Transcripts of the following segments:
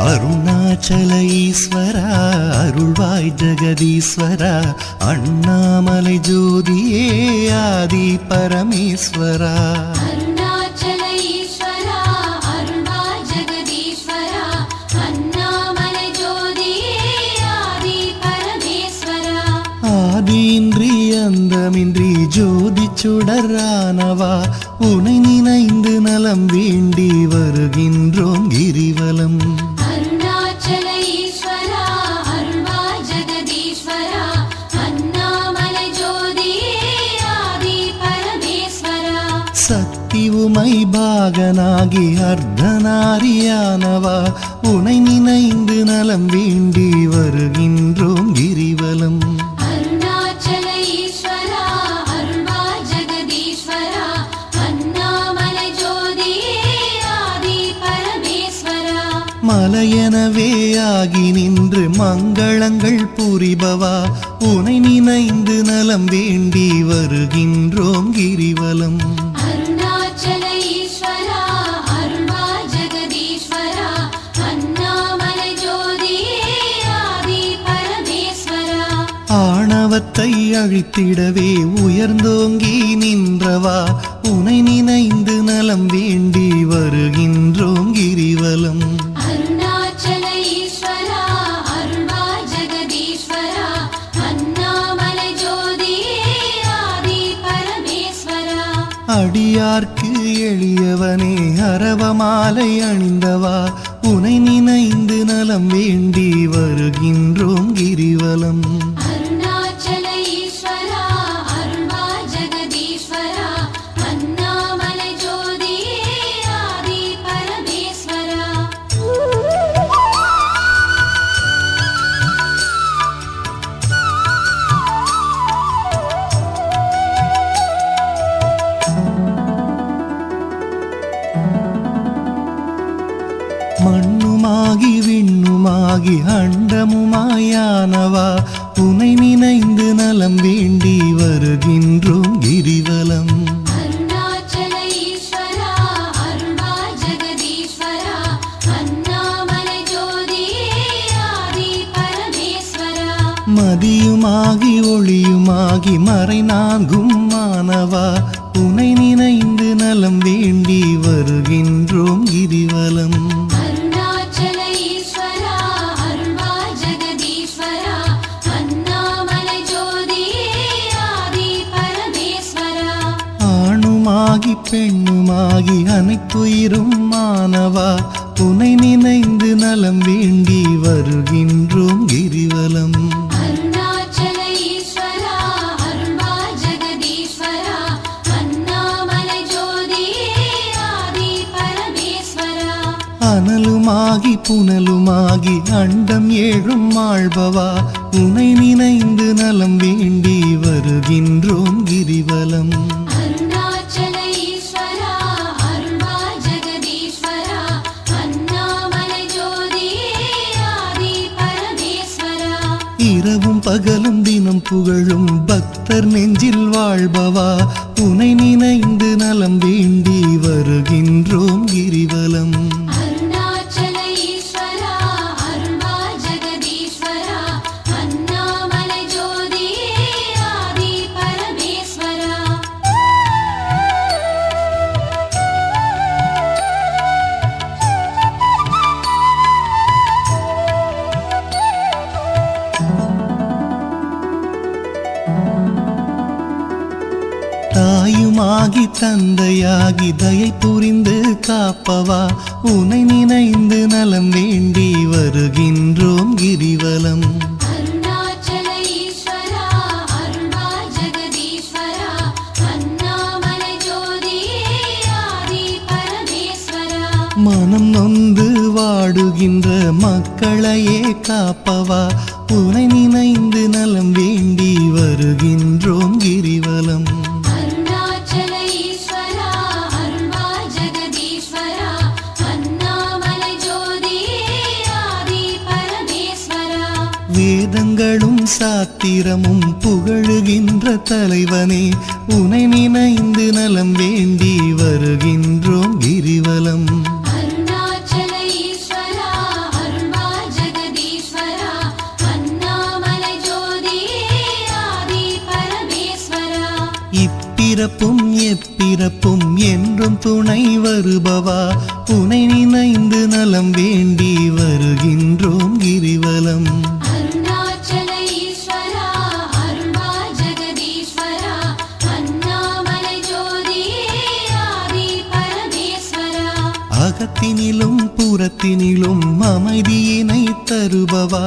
அருணாச்சல ஈஸ்வரா அருள்வாய் ஜெகதீஸ்வரா அண்ணாமலை ஜோதியே ஆதி பரமேஸ்வரா அருணாச்சல ஈஸ்வரா அருள்வாய் ஜெகதீஸ்வரா அண்ணாமலை ஜோதியே ஆதி பரமேஸ்வரா ஆதியின்றி அந்தமின்றி ஜோதி சுடரானவா உனை நினைந்து நலம் வேண்டி வருகின்றோம் கிரிவலம் அருணாச்சல ஈஸ்வரா அருள்வாய் ஜெகதீஸ்வரா அண்ணாமலை ஜோதியே ஆதி பரமேஸ்வரா சக்தி உமை பாகனாகி அர்த்தநாரியானவா உனை நினைந்து நலம் வேண்டி வருகின்றோம் கிரிவலம் அருணாச்சல ஈஸ்வரா அருள்வாய் ஜெகதீஸ்வரா அண்ணாமலை ஜோதியே ஆதி பரமேஸ்வரா மலையெனவே ஆகி நின்று மங்களங்கள் புரிபவா உனை நினைந்து நலம் வேண்டி வருகின்றோம் கிரிவலம் அருணாச்சல ஈஸ்வரா அருள்வாய் ஜெகதீஸ்வரா அண்ணாமலை ஜோதியே ஆதி பரமேஸ்வரா ஆணவத்தை அழித்திடவே உயர்ந்தோங்கி நின்றவா உனை நினைந்து நலம் வேண்டி வருகின்றோம் கிரிவலம் அருணாச்சல ஈஸ்வரா அருள்வாய் ஜெகதீஸ்வரா அண்ணாமலை ஜோதியே ஆதி பரமேஸ்வரா அடியார்க்கு எளியவனே அரவமாலை அணிந்தவா உனை நினைந்து நலம் வேண்டி வருகின்றோம் கிரிவலம் அருணாச்சல ஈஸ்வரா அருள்வாய் ஜெகதீஸ்வரா அண்ணாமலை ஜோதியே ஆதி பரமேஸ்வரா மண்ணுமாகி விண்ணுமாகி அண்டமுமாயானவா உனை நினைந்து நலம் வேண்டி வருகின்றோம் கிரிவலம் அருணாச்சல ஈஸ்வரா அருள்வாய் ஜெகதீஸ்வரா அண்ணாமலை ஜோதியே ஆதி பரமேஸ்வரா மதியுமாகி ஒளியுமாகி மறைநான்கும் மானவா உனை நினைந்து நலம் வேண்டி வருகின்றோம் கிரிவலம் அருணாச்சல ஈஸ்வரா அருள்வாய் ஜெகதீஸ்வரா அண்ணாமலை ஜோதியே ஆதி பரமேஸ்வரா ஆணுமாகி பெண்ணுமாகி அனைத்துயிரும் மானவா உனை நினைந்து நலம் வேண்டி வருகின்றோம் கிரிவலம் அருணாச்சல ஈஸ்வரா அருள்வாய் ஜெகதீஸ்வரா அண்ணாமலை ஜோதியே ஆதி பரமேஸ்வரா அனலுமாகி புனலுமாகி அண்டம் ஏழும் ஆள்பவா உனை நினைந்து நலம் வேண்டி வருகின்றோம் கிரிவலம் அருணாச்சல ஈஸ்வரா அருள்வாய் ஜெகதீஸ்வரா அண்ணாமலை ஜோதியே ஆதி பரமேஸ்வரா இரவும் பகலும் தினம் புகழும் பக்தர் நெஞ்சில் வாழ்பவா உனை நினைந்து நலம் வேண்டி வருகின்றோம் கிரிவலம் அருணாச்சல ஈஸ்வரா அருள்வாய் ஜெகதீஸ்வரா அண்ணாமலை ஜோதியே ஆதி பரமேஸ்வரா தாயுமாகி தந்தையாகி தயை புரிந்து காப்பவா உனை நினைந்து நலம் வேண்டி வருகின்றோம் கிரிவலம் அருணாச்சல ஈஸ்வரா அருள்வாய் ஜெகதீஸ்வரா அண்ணாமலை ஜோதியே ஆதி பரமேஸ்வரா மனம் நொந்து வாடுகின்ற மக்களையே காப்பவா உனை நினைந்து நலம் வேண்டி வருகின்றோம் கிரிவலம் அருணாச்சல ஈஸ்வரா அருள்வாய் ஜெகதீஸ்வரா அண்ணாமலை ஜோதியே ஆதி பரமேஸ்வரா வேதங்களும் சாத்திரமும் புகழுகின்ற தலைவனே உனை நினைந்து நலம் வேண்டி வருகின்றோம் கிரிவலம் அருணாச்சல ஈஸ்வரா அருள்வாய் இப்பிறப்பும் எப்பிறப்பும் என்றும் துணை வருபவா உனை நினைந்து நலம் வேண்டி வருகின்றோம் கிரிவலம். அருணாச்சல ஈஸ்வரா அருள்வா ஜெகதீஸ்வரா அண்ணாமலை ஜோதியே ஆதி பரமேஸ்வரா. அகத்தினிலும் புறத்தினிலும் அமைதியினை தருபவா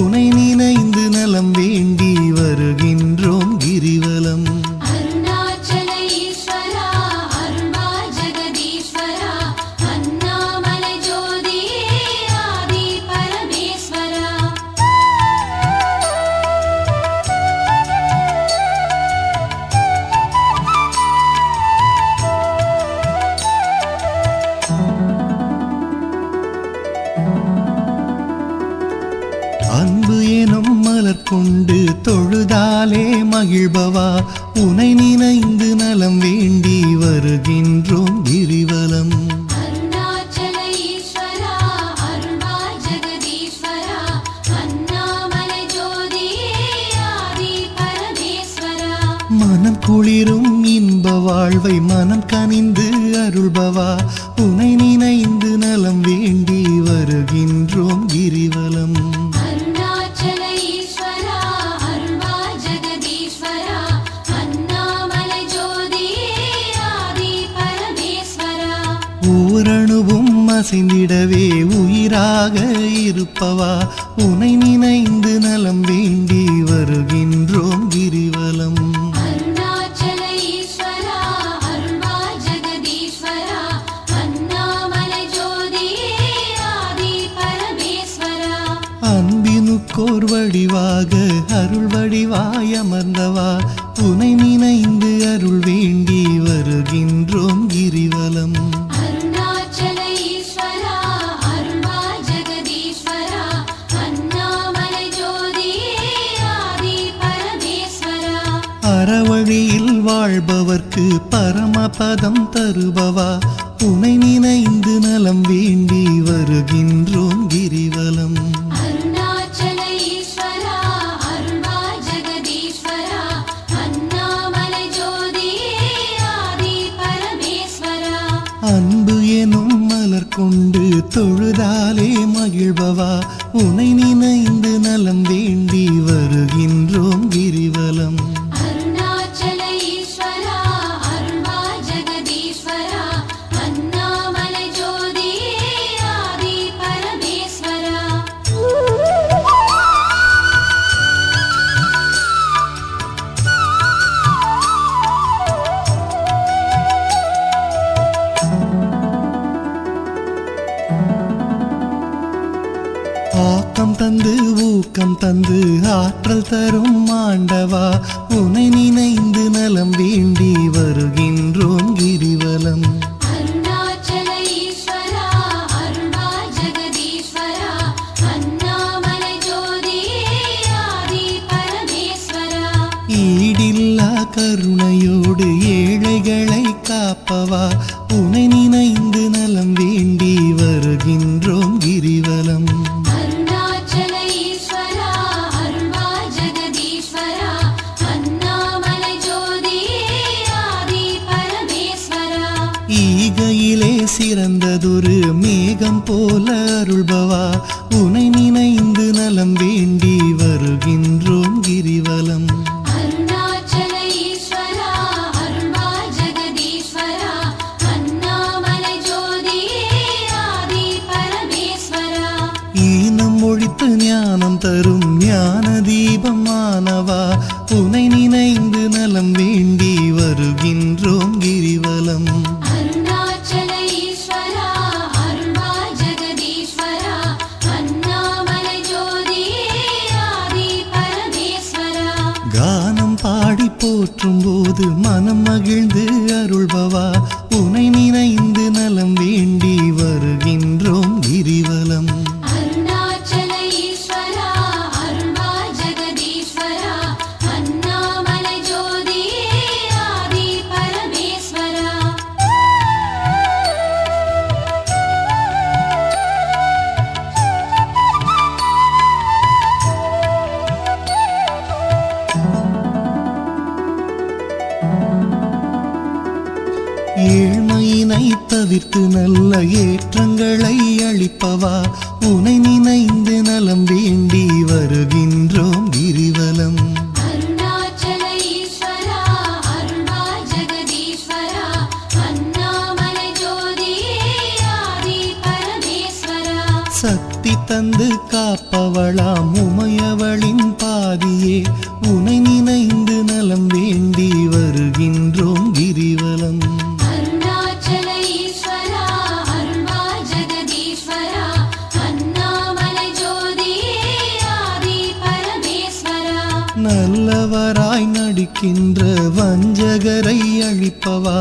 உனை நினைந்து நலம் வேண்டி வருகின்றோம் கிரிவலம். அருணாச்சல ஈஸ்வரா அருள்வா ஜெகதீஸ்வரா அண்ணாமலை ஜோதியே ஆதி பரமேஸ்வரா. அன்பு எனும் மலர் கொண்டு தொழுதாலே மகிழ்பவா உனை நினைந்து நலம் வேண்டி வருகின்றோம் கிரிவலம். அருணாச்சல ஈஸ்வரா அருள்வா ஜெகதீஸ்வரா அண்ணாமலை ஜோதியே ஆதி பரமேஸ்வரா. மனம் குளிரும் இன்ப வாழ்வை மனம் கனிந்து அருள்பவா உனை நினைந்து நலம் வேண்டி வருகின்றோம் கிரிவலம். அருணாச்சல ஈஸ்வரா அருள்வா ஜெகதீஸ்வரா அண்ணாமலை ஜோதியே ஆதி பரமேஸ்வரா. ஓரணுவும் அசைந்திடவே உயிராக இருப்பவா உனை நினைந்து நலம் வேண்டி வருகின்றோம் கிரிவலம். அருணாச்சல ஈஸ்வரா அருள்வா ஜெகதீஸ்வரா அண்ணாமலை ஜோதியே ஆதி பரமேஸ்வரா. அன்பினுக்கோர் வடிவாக அருள் வடிவாய் அமர்ந்தவா உனை நினைந்து அருள் வேண்டி வருகின்றோம் கிரிவலம். அருணாச்சல ஈஸ்வரா அருள்வா ஜெகதீஸ்வரா அண்ணாமலை ஜோதியே ஆதி பரமேஸ்வரா. அறவழியில் வாழ்பவர்க்கு பரமபதம் தருபவா உனை நினைந்து நலம் வேண்டி வருகின்றோம் கிரிவலம். அருணாச்சல ஈஸ்வரா அருள்வா ஜெகதீஸ்வரா அண்ணாமலை ஜோதியே ஆதி பரமேஸ்வரா. அன்பு எனும் மலர் கொண்டு தொழுதாலே மகிழ்பவா உனை நினைந்து நலம் வேண்டி வருகின்றோம் கிரிவலம். அருணாச்சல ஈஸ்வரா அருள்வா ஜெகதீஸ்வரா அண்ணாமலை ஜோதியே ஆதி பரமேஸ்வரா. ஆக்கம் தந்து ஊக்கம் தந்து ஆற்றல் தரும் ஆண்டவா உனை நினைந்து நலம் வேண்டி வருகின்றோம் கிரிவலம். அருணாச்சல ஈஸ்வரா அருள்வா ஜெகதீஸ்வரா அண்ணாமலை ஜோதியே ஆதி பரமேஸ்வரா. ஈடில்லா கருணையோடு ஏழைகளை காப்பவா உனை நினைந்து நலம் வேண்டி வருகின்றோம் கிரிவலம். அருணாச்சல ஈஸ்வரா அருள்வா ஜெகதீஸ்வரா அண்ணாமலை ஜோதியே ஆதி பரமேஸ்வரா. ஈகையிலே சிறந்ததொரு மேகம் போல அருள்பவா உனை நினைந்து நலம் வேண்டி வருகின்றோம் கிரிவலம். அருணாச்சல ஈஸ்வரா அருள்வா ஜெகதீஸ்வரா அண்ணாமலை ஜோதியே ஆதி பரமேஸ்வரா. ஈனம் ஒழித்து ஞானம் தரும் ஞான தீபமானவா உனை நினைந்து நலம் வேண்டி வருகின்றோம் கிரிவலம். அருணாச்சல ஈஸ்வரா அருள்வா ஜெகதீஸ்வரா அண்ணாமலை ஜோதியே ஆதி பரமேஸ்வரா. கானம் பாடி போற்றும் போது மனம் மகிழ்ந்து அருள்பவா உனை நினைந்து நலம் வேண்டி வருகின்றோம் கிரிவலம். அருணாச்சல ஈஸ்வரா அருள்வா ஜெகதீஸ்வரா அண்ணாமலை ஜோதியே ஆதி பரமேஸ்வரா. தவிர்த்து நல்ல ஏற்றங்களை அளிப்பவா உனை நினைந்து நலம் வேண்டி வருகின்றோம் கிரிவலம். அருணாச்சல ஈஸ்வரா அருள்வா ஜெகதீஸ்வரா அண்ணாமலை ஜோதியே ஆதி பரமேஸ்வரா. சக்தி தந்து காப்பவளாம் உமையவளின் பாதியே உனை நினைந்து நலம் வேண்டி வருகின்றோம் கிரிவலம். அருணாச்சல ஈஸ்வரா அருள்வா ஜெகதீஸ்வரா அண்ணாமலை ஜோதியே ஆதி பரமேஸ்வரா. நல்லவராய் நடிக்கின்ற வஞ்சகரை அழிப்பவா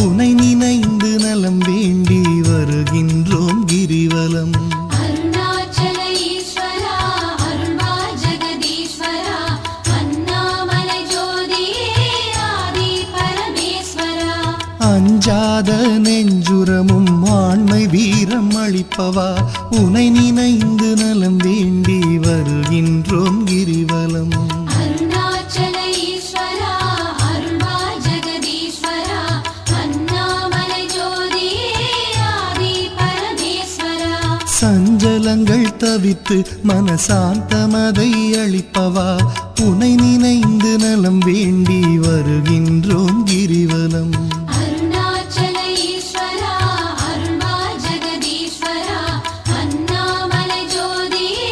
உனை நினைந்து நலம் வேண்டி வருகின்றோம் கிரிவலம். அருணாச்சல ஈஸ்வரா அருள்வா ஜெகதீஸ்வரா அண்ணாமலை ஜோதியே ஆதி பரமேஸ்வரா. அஞ்சாத நெஞ்சுரமும் ஆண்மை வீரம் அளிப்பவா உனை நினைந்து நலம் வேண்டி வருகின்றோம் கிரிவலம். அருணாச்சல ஈஸ்வரா அருள்வா ஜெகதீஸ்வரா அண்ணாமலை ஜோதியே ஆதி பரமேஸ்வரா. சஞ்சலங்கள் தவித்து மனசாந்தமதை அளிப்பவா உனை நினைந்து நலம் வேண்டி வருகின்றோம் கிரிவலம். அருணாச்சல ஈஸ்வரா அருள்வா ஜெகதீஸ்வரா அண்ணாமலை ஜோதியே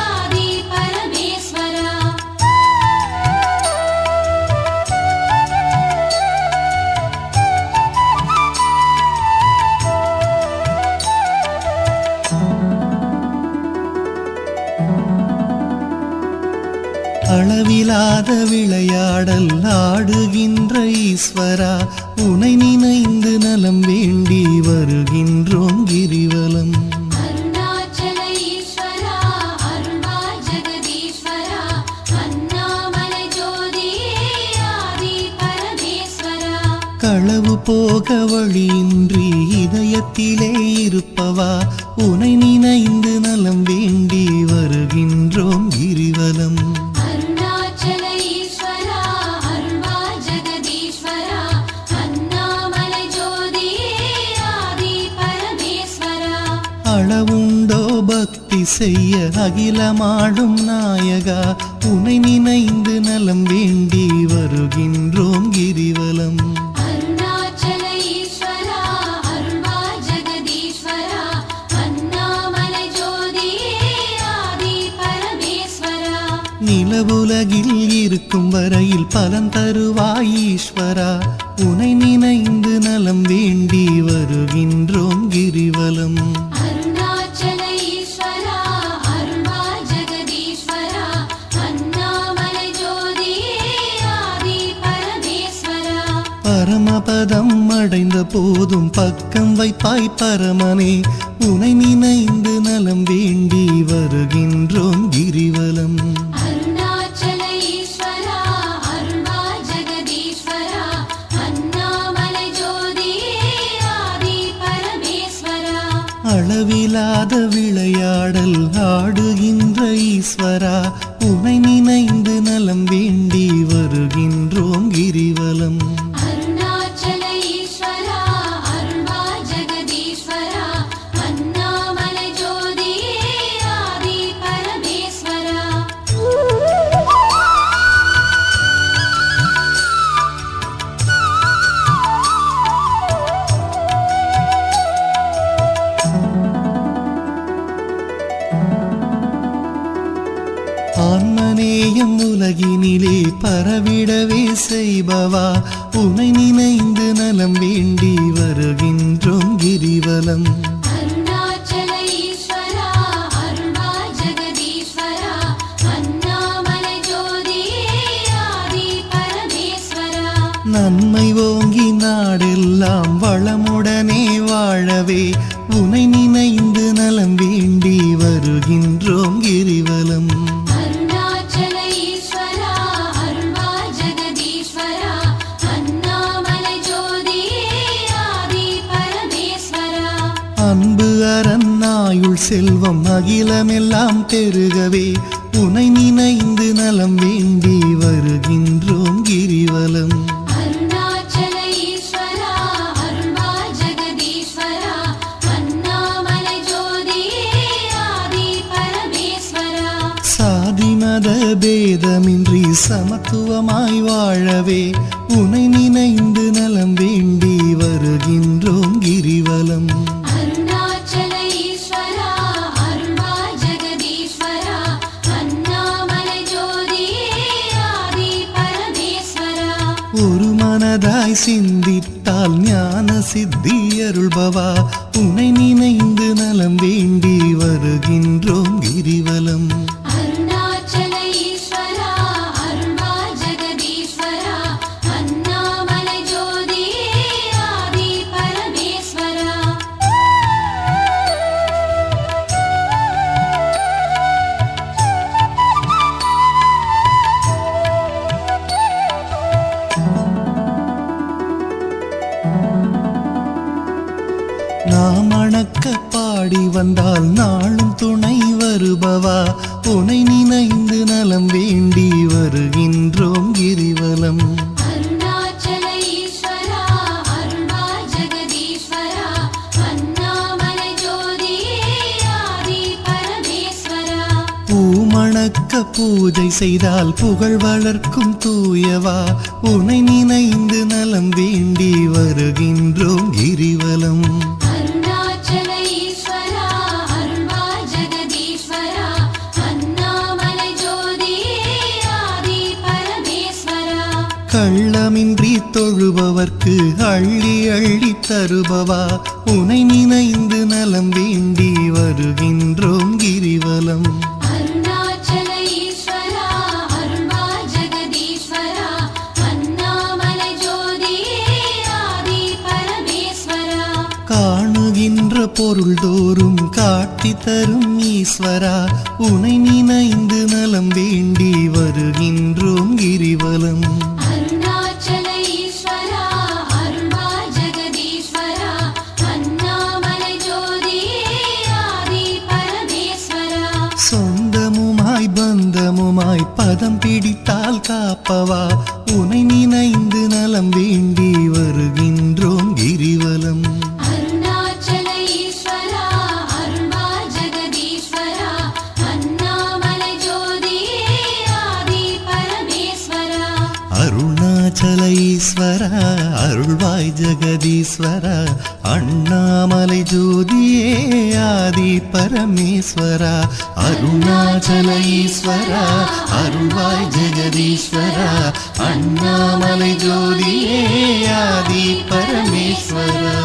ஆதி பரமேஸ்வரா. அளவிலாத விளையாடல் ஆடுகின்ற ஈஸ்வரா உனை நினைந்து நலம் வேண்டி வருகின்றோம் கிரிவலம். அருணாச்சல ஈஸ்வரா அருள்வா ஜெகதீஸ்வரா அண்ணாமலை ஜோதியே ஆதி பரமேஸ்வரா. களவு போக வழியின்றி இதயத்திலே இருப்பவா உனை நினைந்து நலம் வேண்டி வருகின்றோம் கிரிவலம். அருணாச்சல ஈஸ்வரா அருள்வா ஜெகதீஸ்வரா அண்ணாமலை ஜோதியே ஆதி பரமேஸ்வரா. அளவுண்டோ பக்தி செய்ய அகிலமாடும் நாயகா உனை நினைந்து நலம் வேண்டி வருகின்றோம் கிரிவலம். அருணாச்சல ஈஸ்வரா அருள்வா ஜெகதீஸ்வரா அண்ணாமலை ஜோதியே ஆதி பரமேஸ்வரா. நிலவுலகில் இருக்கும் வரையில் பலன் தருவாய் ஈஸ்வரா உனை நினைந்து நலம் வேண்டி வருகின்றோம் கிரிவலம். அருணாச்சல ஈஸ்வரா அருள்வா ஜெகதீஸ்வரா அண்ணாமலை ஜோதியே ஆதி பரமேஸ்வரா. பரமபதம் அடைந்த போதும் பக்கம் வைப்பாய் பரமனே உனை நினைந்து நலம் வேண்டி வருகின்றோம் கிரிவலம். அருணாச்சல ஈஸ்வரா அருள்வா ஜெகதீஸ்வரா அண்ணாமலை ஜோதியே ஆதி பரமேஸ்வரா. அளவிலாத விளையாடல் ஆடுகின்ற ஈஸ்வரா உனை நினைந்து நலம் வேண்டி வருகின்றோம் கிரிவலம். அருணாச்சல ஈஸ்வரா அருள்வா ஜெகதீஸ்வரா அண்ணாமலை ஜோதியே ஆதி பரமேஸ்வரா. ஆன்மநேயம் உலகினிலே பரவிடவே செய்பவா உனை நினைந்து நலம் வேண்டி வருகின்றோம் கிரிவலம். அருணாச்சல ஈஸ்வரா அருள்வா ஜெகதீஸ்வரா அண்ணாமலை ஜோதியே ஆதி பரமேஸ்வரா. நன்மை ஓங்கி நாடெல்லாம் வளமுடனே வாழவே உனை நினைந்து நலம் வேண்டி வருகின்றோம் கிரிவலம். அருணாச்சல ஈஸ்வரா அருள்வா ஜெகதீஸ்வரா அண்ணாமலை ஜோதியே ஆதி பரமேஸ்வரா. அன்பு அரணாயுள் செல்வம் அகிலமெல்லாம் பெருகவே உனை நினைந்து நலம் வேண்டி வருகின்றோம் கிரிவலம். அருணாச்சல ஈஸ்வரா அருள்வா ஜெகதீஸ்வரா பேதமின்றி சமத்துவமாய் வாழவே உனை நினைந்து நலம் வேண்டி வருகின்றோம் கிரிவலம். அருணாச்சல ஈஸ்வரா அருள்வாய் ஜெகதீஸ்வரா அண்ணாமலை ஜோதியே ஆதி பரமேஸ்வரா. ஒரு மனதாய் சிந்தித்தால் ஞான சித்தி அருள்பவா உனை நினைந்து நலம் வேண்டி வருகின்றோம் கிரிவலம். அருணாச்சல ஈஸ்வரா அருள்வாய் ஜெகதீஸ்வரா அண்ணாமலை ஜோதியே ஆதி பரமேஸ்வரா. நாம் அணக்க பாடி வந்தால் நாளும் துணை வருபவா உனை நினைந்து நலம் வேண்டி வருகின்றோம் கிரிவலம். அருணாச்சல ஈஸ்வரா அருள்வாய் ஜெகதீஸ்வரா அண்ணாமலை ஜோதியே ஆதி பரமேஸ்வரா. பூமணக்க பூஜை செய்தால் புகழ் வளர்க்கும் தூயவா உனை நினைந்து நலம் வேண்டி வருகின்றோம் கிரிவலம். அருணாச்சல ஈஸ்வரா அருள்வாய் ஜெகதீஸ்வரா அண்ணாமலை ஜோதியே ஆதி பரமேஸ்வரா. கள்ளமின்றி தொழுபவர்க்கு அள்ளி அள்ளி தருபவா உனை நினைந்து நலம் வேண்டி வருகின்றோம் கிரிவலம். அருணாச்சல ஈஸ்வரா அருள்வாய் ஜெகதீஸ்வரா அண்ணாமலை ஜோதியே ஆதி பரமேஸ்வரா. காணுகின்ற பொருள் தோறும் காட்டி தரும் ஈஸ்வரா உனை நினைந்து நலம் வேண்டி வருகின்றோம் கிரிவலம். அருணாச்சல ஈஸ்வரா அருள்வாய் ஜெகதீஸ்வரா அண்ணாமலை ஜோதியே ஆதி பரமேஸ்வரா. சொந்தமுமாய் பந்தமுமாய் பதம் பிடித்தால் காப்பவா உனை நினைந்து நலம் வேண்டி வருகின்றோம் கிரிவலம். அருணாச்சல ஈஸ்வரா அருள்வாய் ஜெகதீஸ்வரா அண்ணாமலை ஜோதியே ஆதி பரமேஸ்வரா. அருணாச்சல ஈஸ்வரா அருள்வாய் ஜெகதீஸ்வரா அண்ணாமலை ஜோதியே ஆதி பரமேஸ்வரா. அருணாச்சல ஈஸ்வரா அருள்வாய் ஜெகதீஸ்வரா அண்ணாமலை ஜோதியே ஆதி பரமேஸ்வரா.